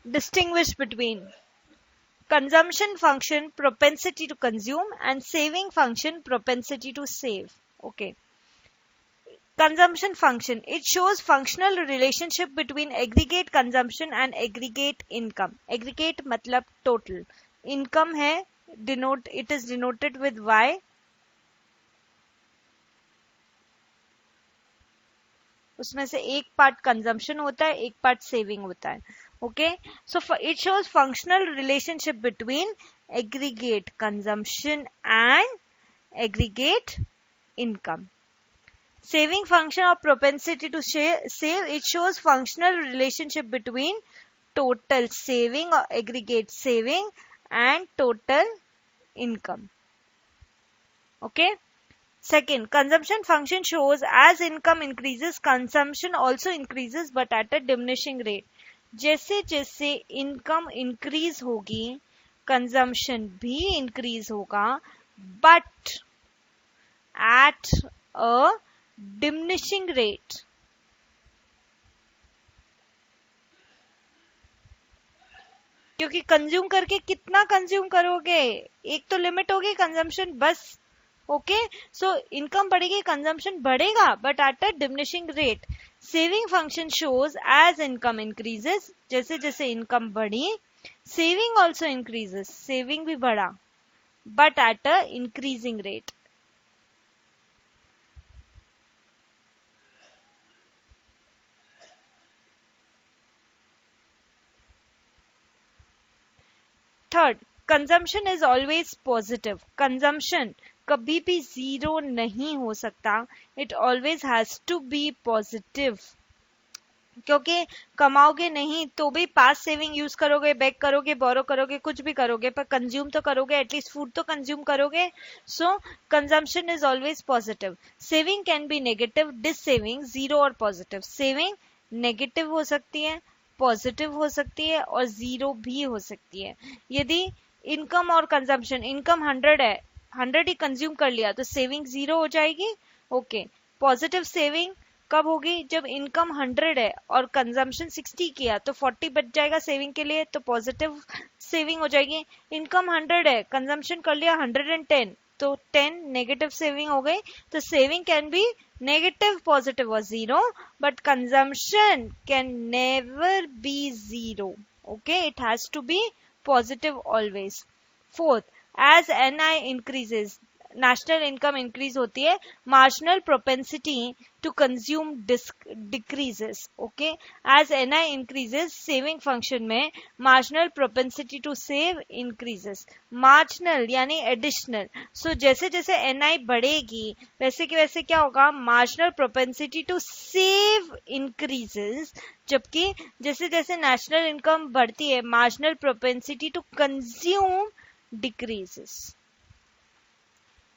distinguish between consumption function propensity to consume and saving function propensity to save. Okay. Consumption function, it shows functional relationship between aggregate consumption and aggregate income. Aggregate मतलब total. Income है, denote, it is denoted with Y. उसमें से एक part consumption होता है, एक part saving होता है. Okay, so it shows functional relationship between aggregate consumption and aggregate income. Saving function or propensity to save, it shows functional relationship between total saving or aggregate saving and total income. Okay. Second, consumption function shows as income increases, consumption also increases but at a diminishing rate. जैसे जैसे income increase होगी, consumption भी increase होगा, but at a diminishing rate. क्योंकि consume करके कितना consume करोगे, एक तो लिमिट होगी कंजम्पशन बस. ओके, सो इनकम बढ़ेगी, कंजम्पशन बढ़ेगा but at a diminishing rate. Saving function shows as income increases, जैसे जैसे इनकम बढ़ी सेविंग ऑल्सो इंक्रीजेस, सेविंग भी बढ़ा but at a increasing rate. Third, consumption is always positive. Consumption कभी भी zero नहीं हो सकता. It always has to be positive. क्योंकि कमाओगे नहीं तो भी पास सेविंग यूज करोगे, बैक करोगे, बोरो करोगे, कुछ भी करोगे, पर कंज्यूम तो करोगे, एटलीस्ट फूड तो कंज्यूम करोगे. So consumption is always positive. Saving can be negative, dissaving zero और पॉजिटिव. सेविंग नेगेटिव हो सकती है, पॉजिटिव हो सकती है और जीरो भी हो सकती है. यदि इनकम और कंजम्पशन, इनकम 100 है, 100 ही कंज्यूम कर लिया तो सेविंग जीरो हो जाएगी. ओके, पॉजिटिव सेविंग कब होगी, जब इनकम 100 है और कंजम्पशन 60 किया तो 40 बच जाएगा सेविंग के लिए, तो पॉजिटिव सेविंग हो जाएगी. इनकम 100 है, कंजम्पशन कर लिया 110 तो 10 नेगेटिव सेविंग हो गई. तो saving can B negative, positive or zero, but consumption can never be zero. Okay, it has to be positive always. Fourth, as NI increases, national income increase होती है, marginal propensity to consume decreases. Okay, as NI increases, saving function में marginal propensity to save increases. Marginal यानी additional. So जैसे जैसे NI बढ़ेगी वैसे कि वैसे क्या होगा, marginal propensity to save increases. जबकि जैसे जैसे national income बढ़ती है marginal propensity to consume decreases.